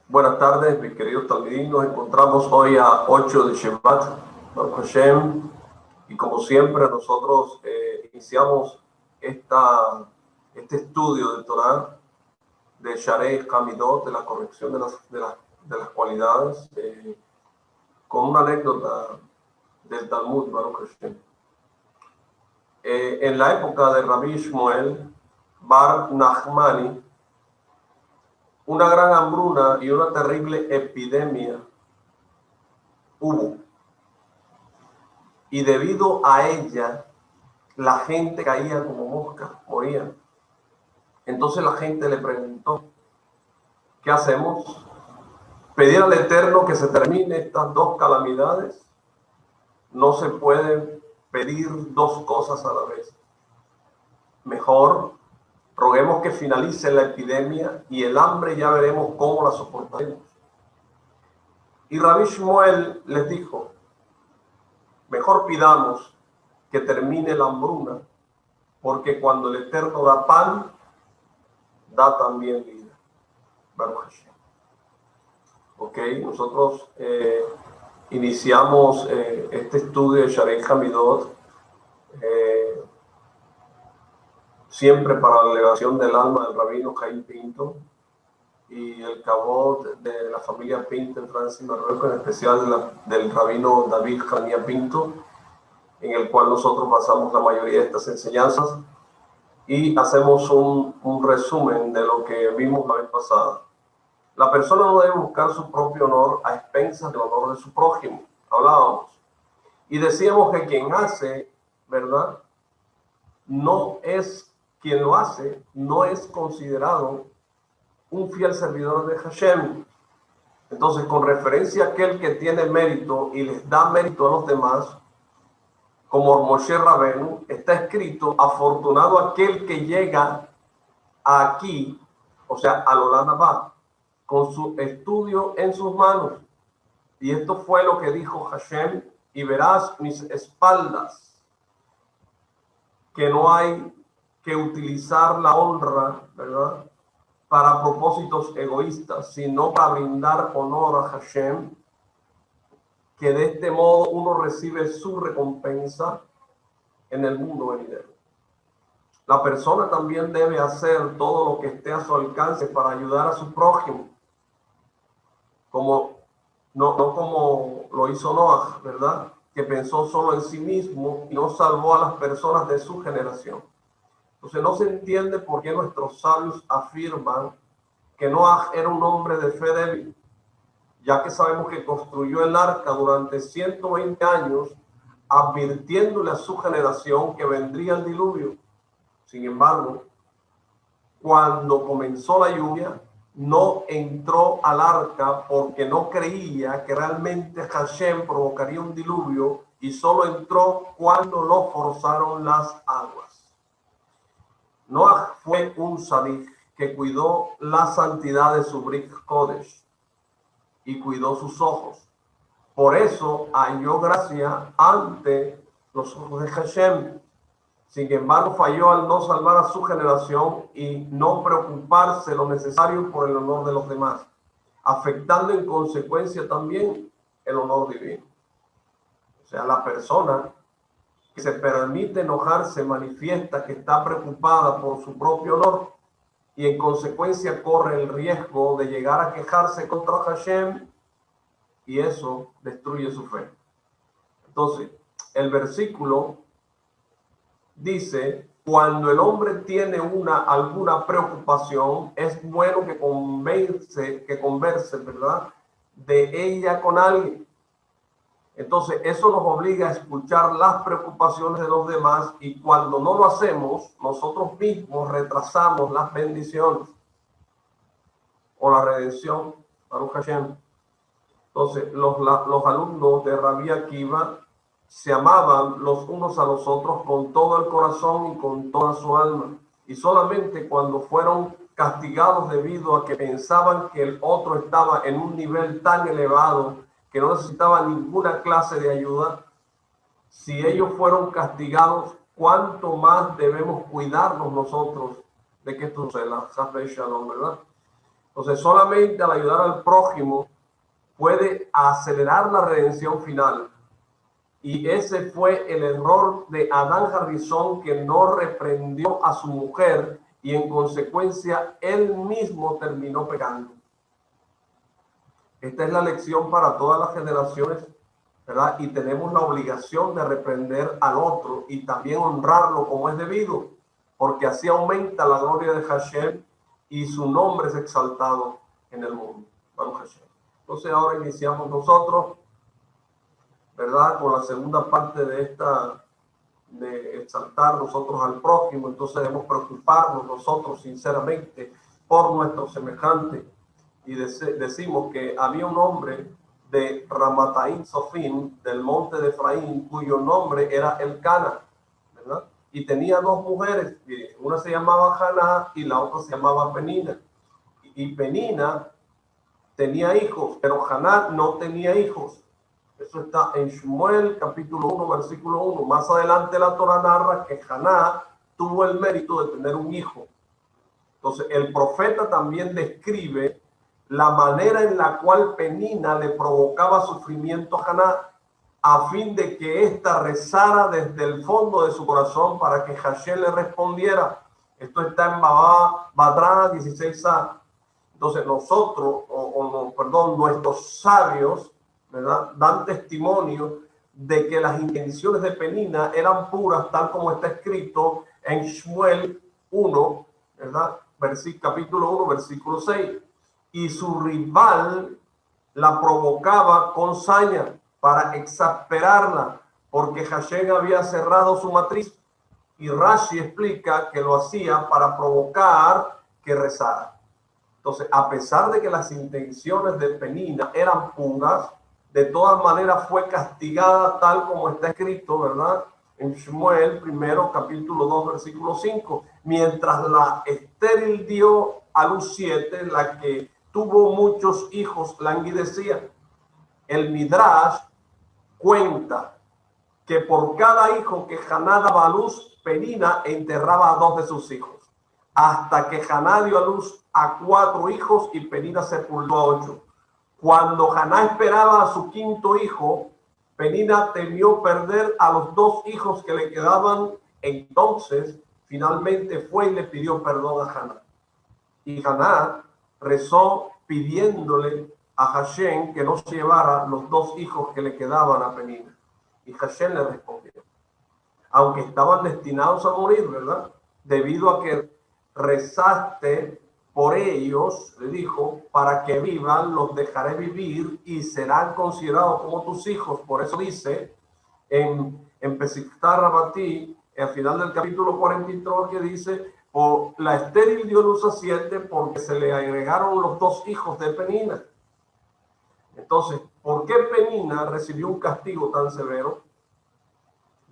Buenas tardes, mis queridos talmidim. Nos encontramos hoy a 8 de Shevat, Baruch Hashem, y como siempre nosotros iniciamos este estudio de Torah, de Sharei Hamidot, de la corrección de las cualidades, con una anécdota del Talmud, Baruch Hashem. En la época de Rabbi Shmuel Bar Nachmani, una gran hambruna y una terrible epidemia hubo. Y debido a ella, la gente caía como moscas, morían. Entonces la gente le preguntó, ¿qué hacemos? ¿Pedir al Eterno que se termine estas dos calamidades? No se puede pedir dos cosas a la vez. Mejor roguemos que finalice la epidemia y el hambre ya veremos cómo la soportaremos. Y Rabbi Shmuel les dijo, mejor pidamos que termine la hambruna, porque cuando el Eterno da pan, da también vida. Baruch Hashem. Ok, nosotros iniciamos este estudio de Sharei Hamidot, siempre para la elevación del alma del rabino Jaime Pinto y el cabot de la familia Pinto en Francia y Marruecos, en especial del rabino David Jania Pinto, en el cual nosotros basamos la mayoría de estas enseñanzas y hacemos un resumen de lo que vimos la vez pasada. La persona no debe buscar su propio honor a expensas del honor de su prójimo. Hablábamos. Y decíamos que quien hace, ¿verdad? Quien lo hace no es considerado un fiel servidor de Hashem. Entonces, con referencia a aquel que tiene mérito y les da mérito a los demás, como Moshe Rabenu, está escrito, afortunado aquel que llega aquí, o sea, al Olam Haba, con su estudio en sus manos. Y esto fue lo que dijo Hashem, y verás mis espaldas, que no hay que utilizar la honra, ¿verdad?, para propósitos egoístas, sino para brindar honor a Hashem, que de este modo uno recibe su recompensa en el mundo venidero. La persona también debe hacer todo lo que esté a su alcance para ayudar a su prójimo, no como lo hizo Noah, ¿verdad?, que pensó solo en sí mismo y no salvó a las personas de su generación. Entonces no se entiende por qué nuestros sabios afirman que Noah era un hombre de fe débil, ya que sabemos que construyó el arca durante 120 años, advirtiéndole a su generación que vendría el diluvio. Sin embargo, cuando comenzó la lluvia, no entró al arca porque no creía que realmente Hashem provocaría un diluvio, y solo entró cuando lo forzaron las aguas. Noah fue un sadik que cuidó la santidad de su Brit Kodesh y cuidó sus ojos. Por eso halló gracia ante los ojos de Hashem. Sin embargo, falló al no salvar a su generación y no preocuparse lo necesario por el honor de los demás, afectando en consecuencia también el honor divino. O sea, la persona que se permite enojarse manifiesta que está preocupada por su propio honor y en consecuencia corre el riesgo de llegar a quejarse contra Hashem, y eso destruye su fe. Entonces, el versículo dice, cuando el hombre tiene alguna preocupación, es bueno que converse, ¿verdad?, de ella con alguien. Entonces, eso nos obliga a escuchar las preocupaciones de los demás, y cuando no lo hacemos, nosotros mismos retrasamos las bendiciones o la redención. Baruch Hashem. Entonces, los alumnos de Rabbi Akiva se amaban los unos a los otros con todo el corazón y con toda su alma. Y solamente cuando fueron castigados debido a que pensaban que el otro estaba en un nivel tan elevado que no necesitaba ninguna clase de ayuda, si ellos fueron castigados, ¿cuánto más debemos cuidarnos nosotros de que esto suceda? ¿Verdad? Entonces, solamente al ayudar al prójimo puede acelerar la redención final. Y ese fue el error de Adán Harrison, que no reprendió a su mujer y en consecuencia él mismo terminó pecando. Esta es la lección para todas las generaciones, ¿verdad? Y tenemos la obligación de reprender al otro y también honrarlo como es debido, porque así aumenta la gloria de Hashem y su nombre es exaltado en el mundo. Vamos, Hashem. Entonces ahora iniciamos nosotros, ¿verdad? Con la segunda parte de esta, de exaltar nosotros al prójimo. Entonces debemos preocuparnos nosotros sinceramente por nuestros semejantes. Y decimos que había un hombre de Ramataim Sofim, del monte de Efraín, cuyo nombre era Elcana, ¿verdad? Y tenía dos mujeres, una se llamaba Haná y la otra se llamaba Penina. Y Penina tenía hijos, pero Haná no tenía hijos. Eso está en Shmuel capítulo 1, versículo 1. Más adelante la Torah narra que Haná tuvo el mérito de tener un hijo. Entonces el profeta también describe la manera en la cual Penina le provocaba sufrimiento a Haná a fin de que ésta rezara desde el fondo de su corazón para que Hashem le respondiera. Esto está en Badrán 16a. Entonces nosotros, nuestros sabios, ¿verdad?, dan testimonio de que las intenciones de Penina eran puras, tal como está escrito en Shmuel 1, ¿verdad? Capítulo 1, versículo 6. Y su rival la provocaba con saña para exasperarla, porque Hashem había cerrado su matriz. Y Rashi explica que lo hacía para provocar que rezara. Entonces, a pesar de que las intenciones de Penina eran puras, de todas maneras fue castigada tal como está escrito, ¿verdad? En Shmuel, primero, capítulo 2, versículo 5. Mientras la estéril dio a luz 7, la que tuvo muchos hijos languidecía. El Midrash cuenta que por cada hijo que Haná daba a luz, Penina enterraba a 2 de sus hijos, hasta que Haná dio a luz a 4 hijos y Penina sepultó a 8. Cuando Haná esperaba a su 5.º hijo, Penina temió perder a los 2 hijos que le quedaban. Entonces, finalmente fue y le pidió perdón a Haná. Y Haná rezó pidiéndole a Hashem que no se llevara los 2 hijos que le quedaban a Penina. Y Hashem le respondió, aunque estaban destinados a morir, ¿verdad? Debido a que rezaste por ellos, le dijo, para que vivan, los dejaré vivir y serán considerados como tus hijos. Por eso dice en Pesictar Rabatí, al final del capítulo 43, que dice, o la estéril dio luz a 7 porque se le agregaron los 2 hijos de Penina. Entonces, ¿por qué Penina recibió un castigo tan severo?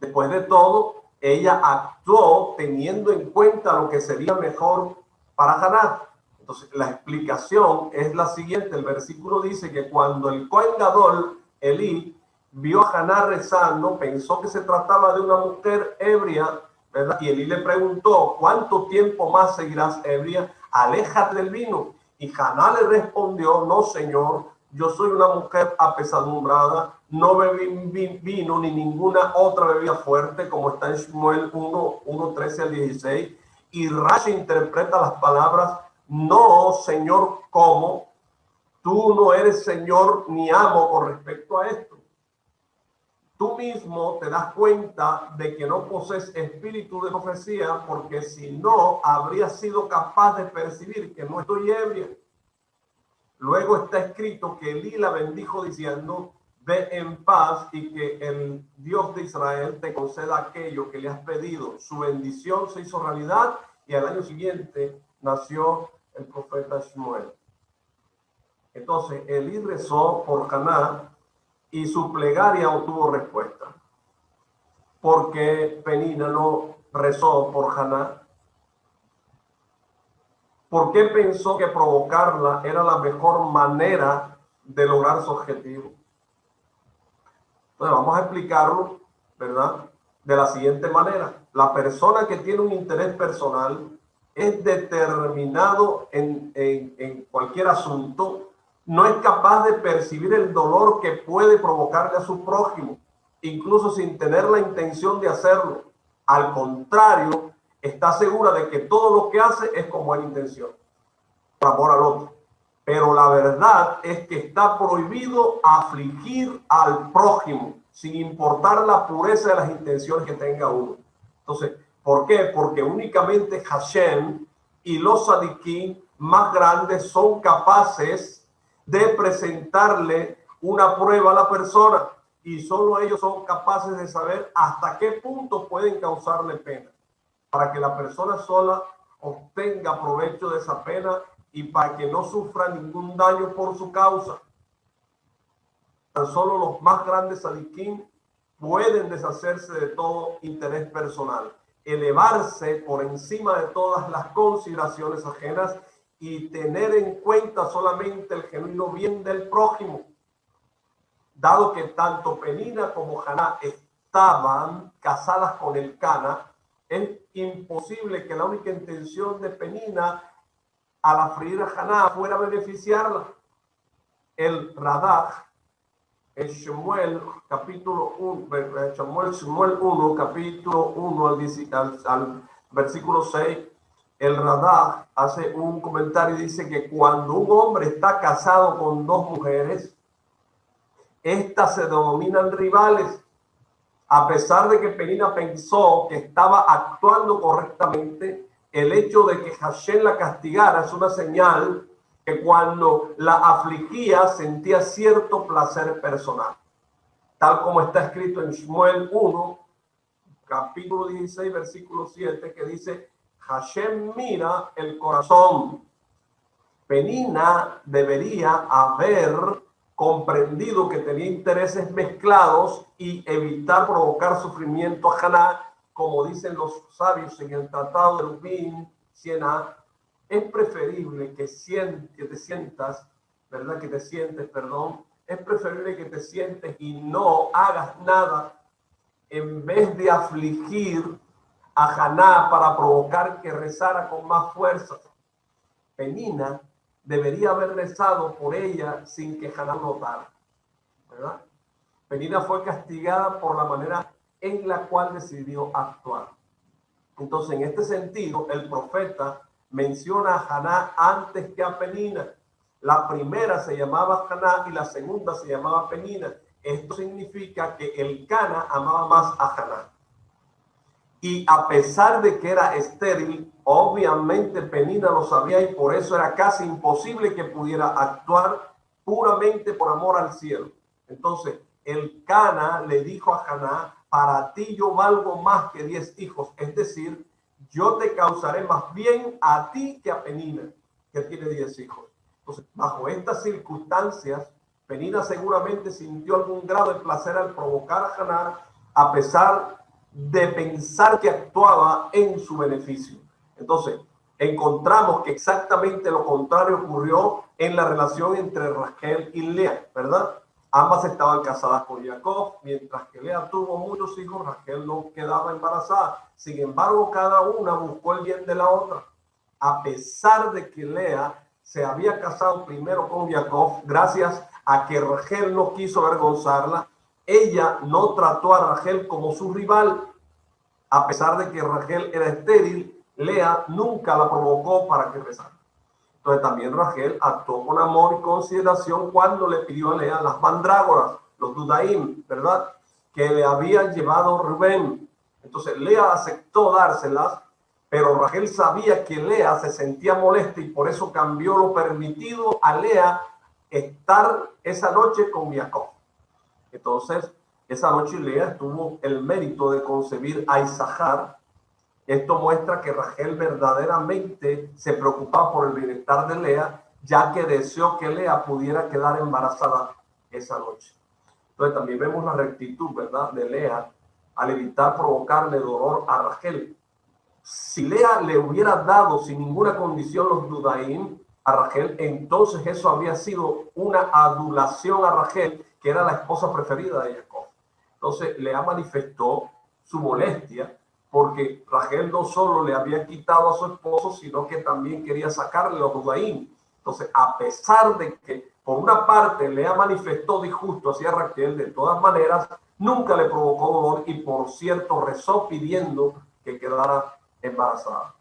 Después de todo, ella actuó teniendo en cuenta lo que sería mejor para Haná. Entonces, la explicación es la siguiente. El versículo dice que cuando el Cohen Gadol, Elí, vio a Haná rezando, pensó que se trataba de una mujer ebria, ¿verdad? Y Elí le preguntó, ¿cuánto tiempo más seguirás ebria? Aléjate del vino. Y Haná le respondió, no, señor, yo soy una mujer apesadumbrada, no bebí vino ni ninguna otra bebida fuerte, como está en Shmuel 1, 13 al 16. Y Rashi interpreta las palabras, no, señor, ¿cómo? Tú no eres señor ni amo con respecto a esto. Tú mismo te das cuenta de que no posees espíritu de profecía, porque si no, habrías sido capaz de percibir que no estoy ebria. Luego está escrito que Elí la bendijo diciendo, ve en paz y que el Dios de Israel te conceda aquello que le has pedido. Su bendición se hizo realidad y al año siguiente nació el profeta Shmuel. Entonces Elí rezó por Haná y su plegaria obtuvo respuesta. Porque Penina no rezó por Haná. ¿Por qué pensó que provocarla era la mejor manera de lograr su objetivo? Entonces vamos a explicarlo, ¿verdad? De la siguiente manera. La persona que tiene un interés personal es determinado en cualquier asunto, no es capaz de percibir el dolor que puede provocarle a su prójimo, incluso sin tener la intención de hacerlo. Al contrario, está segura de que todo lo que hace es con buena intención, por amor al otro. Pero la verdad es que está prohibido afligir al prójimo, sin importar la pureza de las intenciones que tenga uno. Entonces, ¿por qué? Porque únicamente Hashem y los sadiquín más grandes son capaces de presentarle una prueba a la persona, y solo ellos son capaces de saber hasta qué punto pueden causarle pena, para que la persona sola obtenga provecho de esa pena y para que no sufra ningún daño por su causa. Tan solo los más grandes sadiquín pueden deshacerse de todo interés personal, elevarse por encima de todas las consideraciones ajenas y tener en cuenta solamente el genuino bien del prójimo. Dado que tanto Penina como Haná estaban casadas con el Cana, es imposible que la única intención de Penina al afligir a Haná fuera beneficiarla. El Radak, en Shemuel capítulo 1, Shemuel 1, capítulo 1 al versículo 6, el Radak hace un comentario y dice que cuando un hombre está casado con dos mujeres, estas se denominan rivales. A pesar de que Penina pensó que estaba actuando correctamente, el hecho de que Hashem la castigara es una señal que cuando la afligía sentía cierto placer personal, tal como está escrito en Shmuel 1, capítulo 16, versículo 7, que dice: Hashem mira el corazón. Penina debería haber comprendido que tenía intereses mezclados y evitar provocar sufrimiento a Haná, como dicen los sabios en el Tratado de Lubin, Siena. Es preferible que te sientas, ¿verdad? Que te sientes, perdón. Es preferible que te sientes y no hagas nada en vez de afligir a Haná para provocar que rezara con más fuerza. Penina debería haber rezado por ella sin que Haná notara, ¿verdad? Penina fue castigada por la manera en la cual decidió actuar. Entonces, en este sentido, el profeta menciona a Haná antes que a Penina. La primera se llamaba Haná y la segunda se llamaba Penina. Esto significa que el Cana amaba más a Haná. Y a pesar de que era estéril, obviamente Penina lo sabía y por eso era casi imposible que pudiera actuar puramente por amor al cielo. Entonces, el Cana le dijo a Haná: para ti yo valgo más que 10 hijos, es decir, yo te causaré más bien a ti que a Penina, que tiene 10 hijos. Entonces, bajo estas circunstancias, Penina seguramente sintió algún grado de placer al provocar a Haná, a pesar de pensar que actuaba en su beneficio. Entonces, encontramos que exactamente lo contrario ocurrió en la relación entre Rachel y Lea, ¿verdad? Ambas estaban casadas con Jacob, mientras que Lea tuvo muchos hijos, Rachel no quedaba embarazada. Sin embargo, cada una buscó el bien de la otra. A pesar de que Lea se había casado primero con Jacob, gracias a que Rachel no quiso avergonzarla, ella no trató a Rachel como su rival. A pesar de que Rachel era estéril, Lea nunca la provocó para que rezara. Entonces también Rachel actuó con amor y consideración cuando le pidió a Lea las mandrágoras, los dudaim, ¿verdad? Que le habían llevado Rubén. Entonces Lea aceptó dárselas, pero Rachel sabía que Lea se sentía molesta y por eso cambió lo permitido a Lea estar esa noche con Jacob. Entonces, esa noche Lea tuvo el mérito de concebir a Isahar. Esto muestra que Rachel verdaderamente se preocupaba por el bienestar de Lea, ya que deseó que Lea pudiera quedar embarazada esa noche. Entonces también vemos la rectitud, ¿verdad?, de Lea al evitar provocarle dolor a Rachel. Si Lea le hubiera dado sin ninguna condición los dudaim a Rachel, entonces eso había sido una adulación a Rachel, que era la esposa preferida de Jacob. Entonces Lea manifestó su molestia porque Rachel no solo le había quitado a su esposo, sino que también quería sacarle a Judahim. Entonces, a pesar de que por una parte Lea manifestó disgusto hacia Raquel, de todas maneras, nunca le provocó dolor y por cierto rezó pidiendo que quedara embarazada.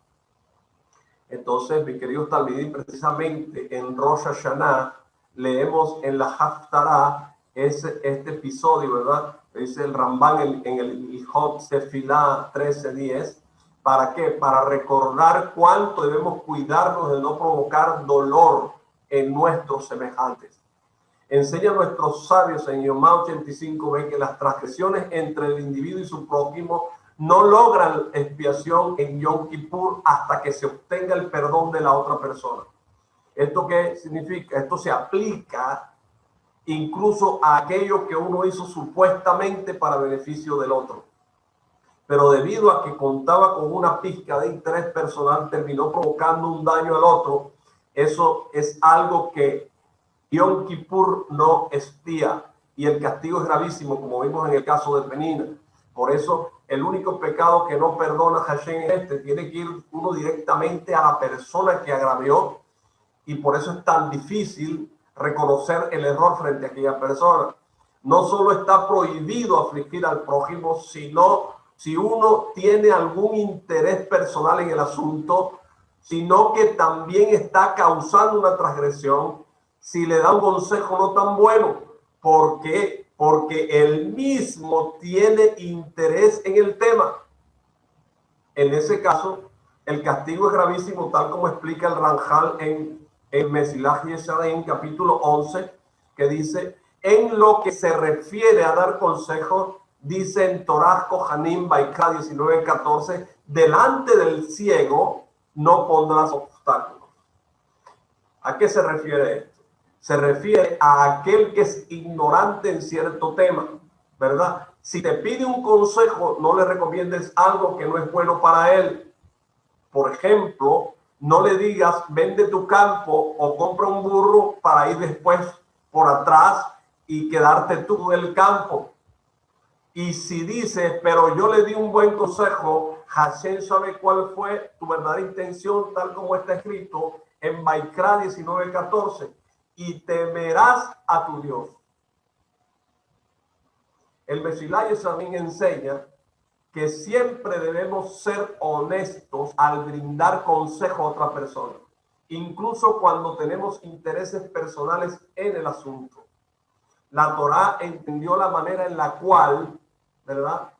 Entonces, mi querido Talmidim, precisamente en Rosh Hashanah leemos en la Haftarah este episodio, ¿verdad? Dice el Rambán en el Ilhot Tefilá 13:10. ¿Para qué? Para recordar cuánto debemos cuidarnos de no provocar dolor en nuestros semejantes. Enseña a nuestros sabios en Yomá 85b que las transgresiones entre el individuo y su prójimo no logran expiación en Yom Kippur hasta que se obtenga el perdón de la otra persona. ¿Esto qué significa? Esto se aplica incluso a aquello que uno hizo supuestamente para beneficio del otro. Pero debido a que contaba con una pizca de interés personal, terminó provocando un daño al otro. Eso es algo que Yom Kippur no expía y el castigo es gravísimo, como vimos en el caso de Penina. Por eso, el único pecado que no perdona Hashem es tiene que ir uno directamente a la persona que agravió, y por eso es tan difícil reconocer el error frente a aquella persona. No solo está prohibido afligir al prójimo, sino si uno tiene algún interés personal en el asunto, sino que también está causando una transgresión, si le da un consejo no tan bueno. ¿Por qué? Porque él mismo tiene interés en el tema. En ese caso, el castigo es gravísimo, tal como explica el Ranjal en Mesilaj Yesharim, capítulo 11, que dice, en lo que se refiere a dar consejos, dice en Torah Kohanim, Baikra 19:14, delante del ciego no pondrás obstáculos. ¿A qué se refiere esto? Se refiere a aquel que es ignorante en cierto tema, ¿verdad? Si te pide un consejo, no le recomiendes algo que no es bueno para él. Por ejemplo, no le digas, vende tu campo o compra un burro para ir después por atrás y quedarte tú en el campo. Y si dices, pero yo le di un buen consejo, Hashem sabe cuál fue tu verdadera intención, tal como está escrito en Baikra 19:14, y temerás a tu Dios. El Mesilaj también enseña que siempre debemos ser honestos al brindar consejo a otra persona, incluso cuando tenemos intereses personales en el asunto. La Torá entendió la manera en la cual, ¿verdad?,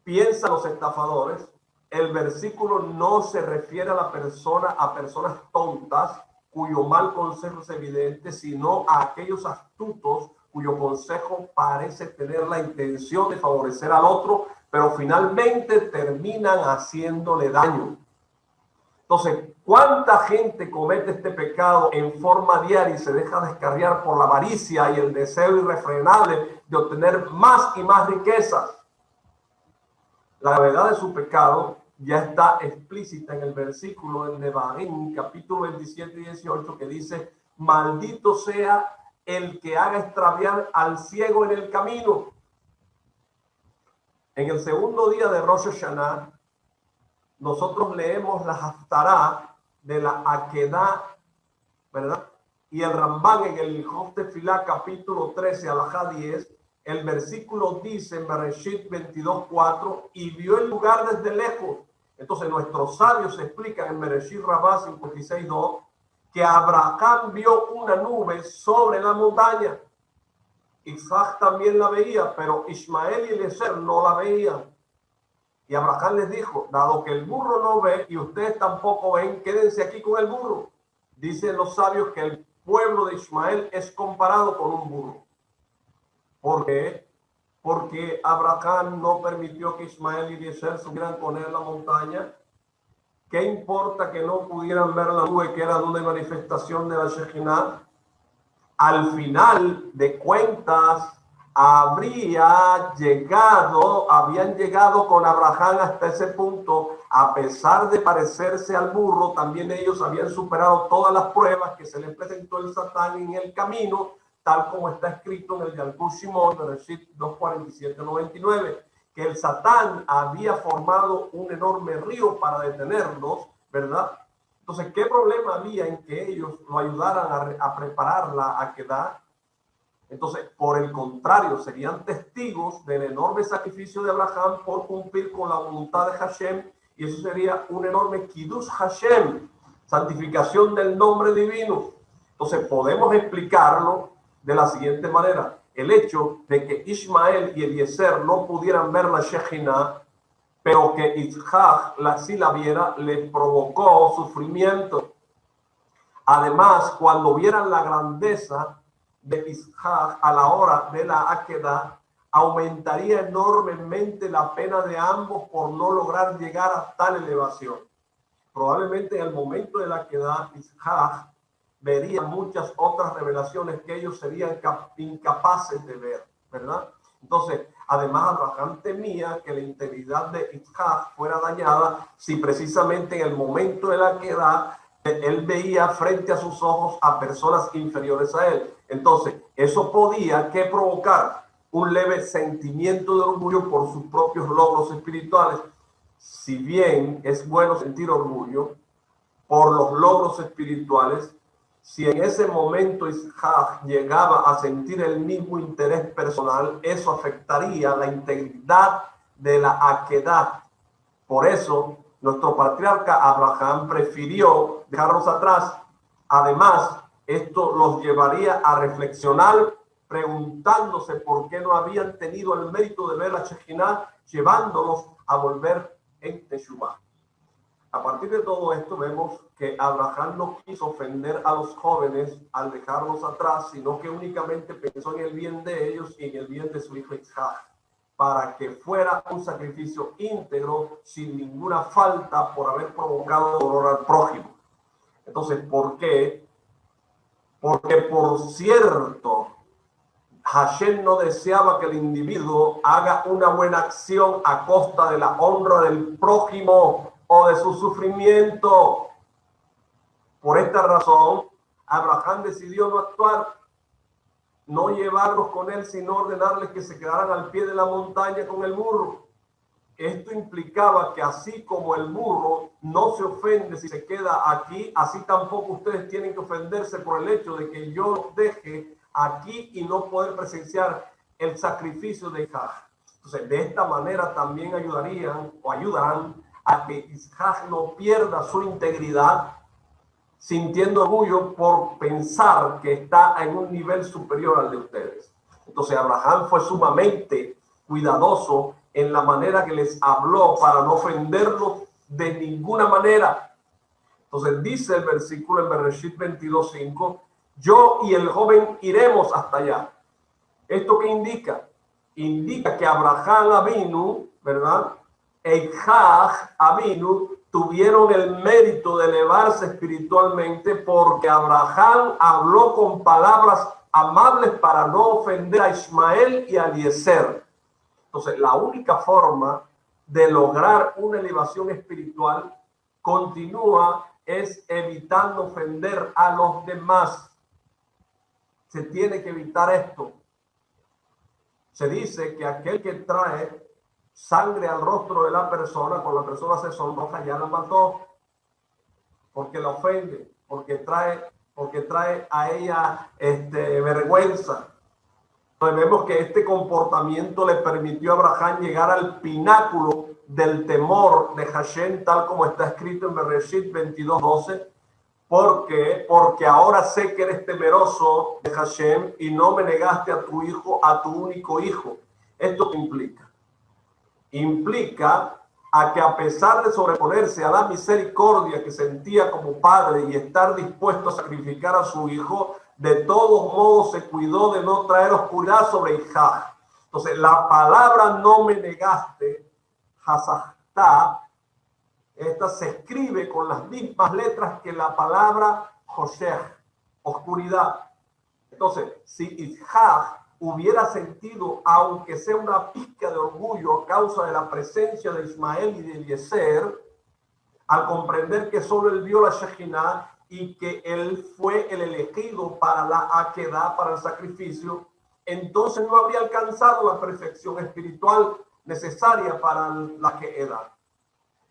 piensan los estafadores. El versículo no se refiere a personas tontas cuyo mal consejo es evidente, sino a aquellos astutos cuyo consejo parece tener la intención de favorecer al otro, pero finalmente terminan haciéndole daño. Entonces, ¿cuánta gente comete este pecado en forma diaria y se deja descarriar por la avaricia y el deseo irrefrenable de obtener más y más riquezas? La gravedad de su pecado ya está explícita en el versículo de Nebarim, capítulo 27 y 18, que dice, maldito sea el que haga extraviar al ciego en el camino. En el segundo día de Rosh Hashanah, nosotros leemos la Haftarah de la Akedah, ¿verdad? Y el Rambán en el Ilhot Tefilá, capítulo 13, alajá 10, el versículo dice en Bereshit 22:4, y vio el lugar desde lejos. Entonces nuestros sabios explican en Bereshit Rabá 56:2 que Abraham vio una nube sobre la montaña. Isaac también la veía, pero Ismael y Eliezer no la veían. Y Abraham les dijo, dado que el burro no ve y ustedes tampoco ven, quédense aquí con el burro. Dicen los sabios que el pueblo de Ismael es comparado con un burro. ¿Por qué? Porque Abraham no permitió que Ismael y Eliezer subieran con él a la montaña. ¿Qué importa que no pudieran ver la nube, que era una manifestación de la Shekhinah? Al final de cuentas, habían llegado con Abraham hasta ese punto. A pesar de parecerse al burro, también ellos habían superado todas las pruebas que se les presentó el Satán en el camino, tal como está escrito en el Yalkut Shimon, Bereshit 2:47-99. que el Satán había formado un enorme río para detenerlos, ¿verdad? Entonces, ¿qué problema había en que ellos lo ayudaran a preparar la Akedah? Entonces, por el contrario, serían testigos del enorme sacrificio de Abraham por cumplir con la voluntad de Hashem, y eso sería un enorme Kiddush Hashem, santificación del nombre divino. Entonces, podemos explicarlo de la siguiente manera. El hecho de que Ismael y Eliezer no pudieran ver la Shejina, pero que Isaac sí la viera, les provocó sufrimiento. Además, cuando vieran la grandeza de Isaac a la hora de la Akedah, aumentaría enormemente la pena de ambos por no lograr llegar a tal elevación. Probablemente en el momento de la Akedah, Isaac vería muchas otras revelaciones que ellos serían incapaces de ver, ¿verdad? Entonces, además, Abraham temía que la integridad de Isaac fuera dañada si precisamente en el momento de la Akedah él veía frente a sus ojos a personas inferiores a él. Entonces, eso podía que provocar un leve sentimiento de orgullo por sus propios logros espirituales. Si bien es bueno sentir orgullo por los logros espirituales, si en ese momento Isaac llegaba a sentir el mismo interés personal, eso afectaría la integridad de la Akedah. Por eso, nuestro patriarca Abraham prefirió dejarlos atrás. Además, esto los llevaría a reflexionar preguntándose por qué no habían tenido el mérito de ver la Shejinah, llevándolos a volver en Teshuvah. A partir de todo esto vemos que Abraham no quiso ofender a los jóvenes al dejarlos atrás, sino que únicamente pensó en el bien de ellos y en el bien de su hijo Isaac, para que fuera un sacrificio íntegro, sin ninguna falta por haber provocado dolor al prójimo. Entonces, ¿por qué? Porque por cierto, Hashem no deseaba que el individuo haga una buena acción a costa de la honra del prójimo o de su sufrimiento. Por esta razón, Abraham decidió no actuar, no llevarlos con él, sino ordenarles que se quedaran al pie de la montaña con el burro. Esto implicaba que así como el burro no se ofende si se queda aquí, así tampoco ustedes tienen que ofenderse por el hecho de que yo los deje aquí y no poder presenciar el sacrificio de Isaac. Entonces, de esta manera también ayudarán a que Isaac no pierda su integridad, sintiendo orgullo por pensar que está en un nivel superior al de ustedes. Entonces, Abraham fue sumamente cuidadoso en la manera que les habló para no ofenderlos de ninguna manera. Entonces, dice el versículo en Bereshit 22:5, yo y el joven iremos hasta allá. ¿Esto qué indica? Indica que Abraham Avinu, ¿verdad? E Isaac Avinu tuvieron el mérito de elevarse espiritualmente porque Abraham habló con palabras amables para no ofender a Ismael y a Eliezer. Entonces, la única forma de lograr una elevación espiritual continua es evitando ofender a los demás. Se tiene que evitar esto. Se dice que aquel que trae sangre al rostro de la persona, cuando la persona se sonroja, ya la mató, porque la ofende, porque trae a ella vergüenza. Entonces vemos que este comportamiento le permitió a Abraham llegar al pináculo del temor de Hashem, tal como está escrito en Bereshit 22:12. Porque ahora sé que eres temeroso de Hashem y no me negaste a tu hijo, a tu único hijo. ¿Esto qué implica? Implica a que a pesar de sobreponerse a la misericordia que sentía como padre y estar dispuesto a sacrificar a su hijo, de todos modos se cuidó de no traer oscuridad sobre Isaac. Entonces, la palabra no me negaste, Hazahtá, esta se escribe con las mismas letras que la palabra Joshech, oscuridad. Entonces, si Isaac hubiera sentido, aunque sea una pizca de orgullo a causa de la presencia de Ismael y de Eliezer, al comprender que solo él vio la Shejinah y que él fue el elegido para la Akedah, para el sacrificio, entonces no habría alcanzado la perfección espiritual necesaria para la edad.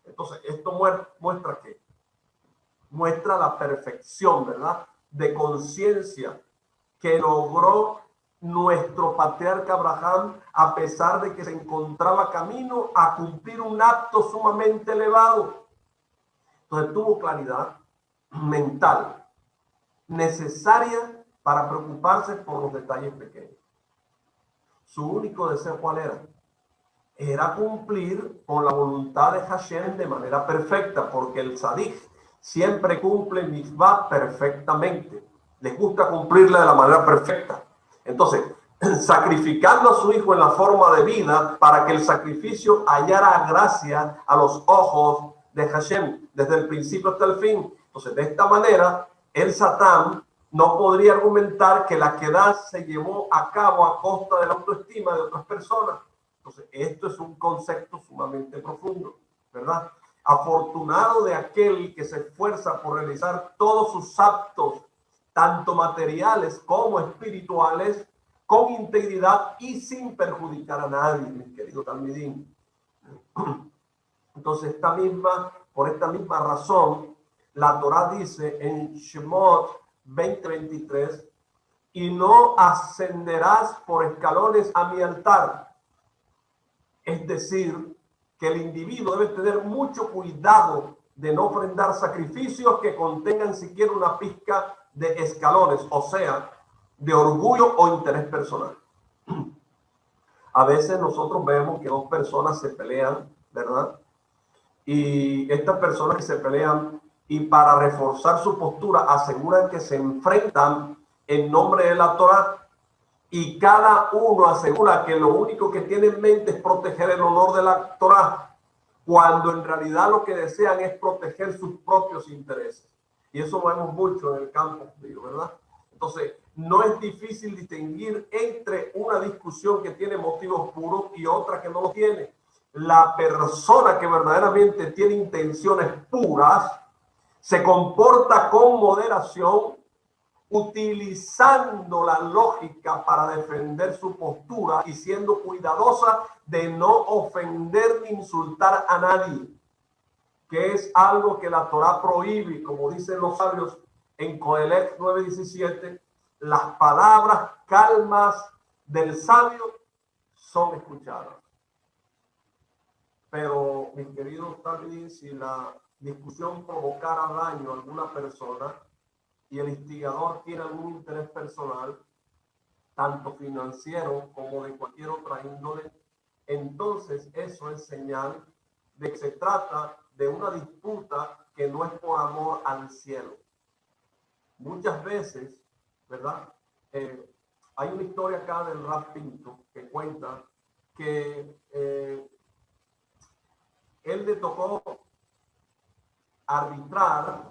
Entonces, esto muestra que muestra la perfección, ¿verdad?, de conciencia que logró nuestro patriarca Abraham, a pesar de que se encontraba camino a cumplir un acto sumamente elevado. Entonces tuvo claridad mental necesaria para preocuparse por los detalles pequeños. Su único deseo, ¿cuál era? Era cumplir con la voluntad de Hashem de manera perfecta, porque el tzadik siempre cumple mitzvah perfectamente. Les gusta cumplirla de la manera perfecta. Entonces, sacrificando a su hijo en la forma de vida para que el sacrificio hallara gracia a los ojos de Hashem desde el principio hasta el fin. Entonces, de esta manera, el Satán no podría argumentar que la quedad se llevó a cabo a costa de la autoestima de otras personas. Entonces, esto es un concepto sumamente profundo, ¿verdad? Afortunado de aquel que se esfuerza por realizar todos sus actos, tanto materiales como espirituales, con integridad y sin perjudicar a nadie, mi querido Talmidín. Entonces, por esta misma razón, la Torá dice en Shemot 20:23, y no ascenderás por escalones a mi altar. Es decir, que el individuo debe tener mucho cuidado de no ofrendar sacrificios que contengan siquiera una pizca de escalones, o sea, de orgullo o interés personal. A veces nosotros vemos que dos personas se pelean, ¿verdad? Y estas personas que se pelean, y para reforzar su postura aseguran que se enfrentan en nombre de la Torá, y cada uno asegura que lo único que tiene en mente es proteger el honor de la Torá, cuando en realidad lo que desean es proteger sus propios intereses. Y eso lo vemos mucho en el campo judío, ¿verdad? Entonces, no es difícil distinguir entre una discusión que tiene motivos puros y otra que no lo tiene. La persona que verdaderamente tiene intenciones puras se comporta con moderación, utilizando la lógica para defender su postura y siendo cuidadosa de no ofender ni insultar a nadie, que es algo que la Torá prohíbe. Como dicen los sabios en Coelec 9:17, las palabras calmas del sabio son escuchadas. Pero, mis queridos también, si la discusión provocara daño a alguna persona y el instigador tiene algún interés personal, tanto financiero como de cualquier otra índole, entonces eso es señal de que se trata de una disputa que no es por amor al cielo. Muchas veces, ¿verdad? Hay una historia acá del Rab Pinto que cuenta que él le tocó arbitrar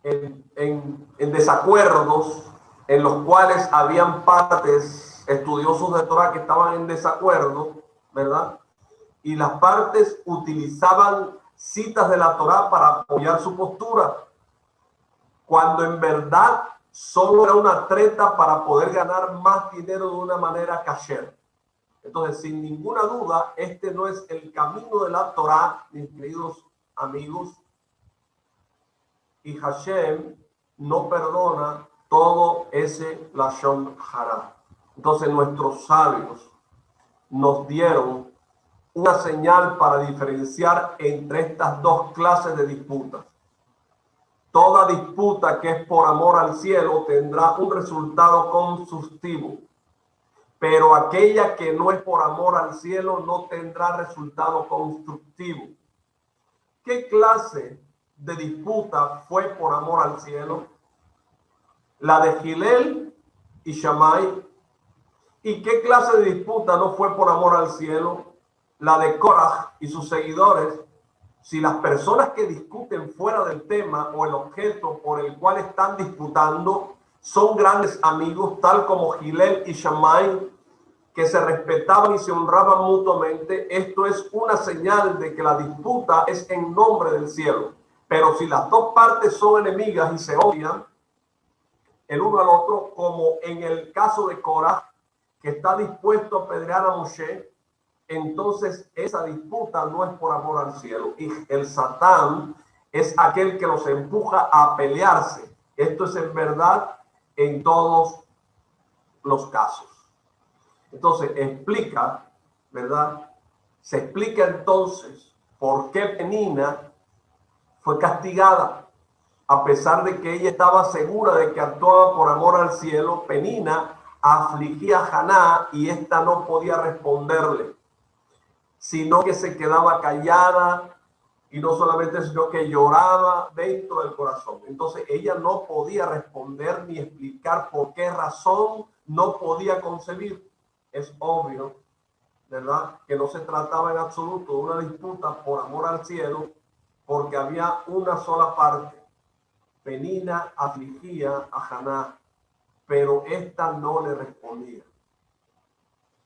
en desacuerdos en los cuales habían partes, estudiosos de Torah que estaban en desacuerdo, ¿verdad? Y las partes utilizaban citas de la Torah para apoyar su postura, cuando en verdad solo era una treta para poder ganar más dinero de una manera kasher. Entonces, sin ninguna duda, este no es el camino de la Torah, mis queridos amigos, y Hashem no perdona todo ese lashon hara. Entonces, nuestros sabios nos dieron una señal para diferenciar entre estas dos clases de disputas. Toda disputa que es por amor al cielo tendrá un resultado constructivo, pero aquella que no es por amor al cielo no tendrá resultado constructivo. ¿Qué clase de disputa fue por amor al cielo? La de Hillel y Shammai. ¿Y qué clase de disputa no fue por amor al cielo? La de Korah y sus seguidores. Si las personas que discuten fuera del tema o el objeto por el cual están disputando son grandes amigos, tal como Hillel y Shammai, que se respetaban y se honraban mutuamente, esto es una señal de que la disputa es en nombre del cielo. Pero si las dos partes son enemigas y se odian el uno al otro, como en el caso de Korah, que está dispuesto a apedrear a Moshe, entonces esa disputa no es por amor al cielo. Y el Satán es aquel que los empuja a pelearse. Esto es en verdad en todos los casos. Entonces explica, ¿verdad? Se explica entonces por qué Penina fue castigada. A pesar de que ella estaba segura de que actuaba por amor al cielo, Penina afligía a Haná y ésta no podía responderle, sino que se quedaba callada, y no solamente, sino que lloraba dentro del corazón. Entonces ella no podía responder ni explicar por qué razón no podía concebir. Es obvio, ¿verdad?, que no se trataba en absoluto de una disputa por amor al cielo, porque había una sola parte. Penina afligía a Haná, pero ésta no le respondía.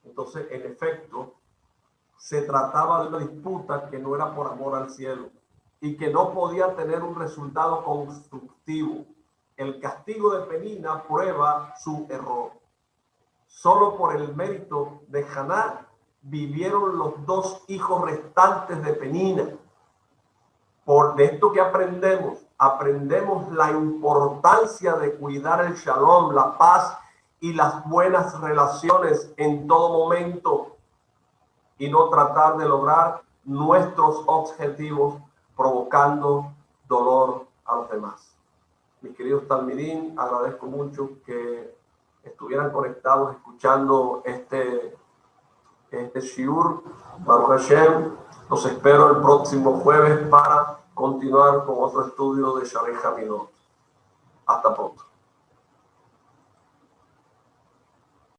Entonces, en efecto, se trataba de una disputa que no era por amor al cielo y que no podía tener un resultado constructivo. El castigo de Penina prueba su error. Solo por el mérito de Haná vivieron los dos hijos restantes de Penina. De esto que aprendemos la importancia de cuidar el shalom, la paz y las buenas relaciones en todo momento, y no tratar de lograr nuestros objetivos provocando dolor a los demás. Mis queridos talmidín, agradezco mucho que estuvieran conectados escuchando este shiur. Baruch Hashem, los espero el próximo jueves para continuar con otro estudio de Shaarei Hamidot. Hasta pronto.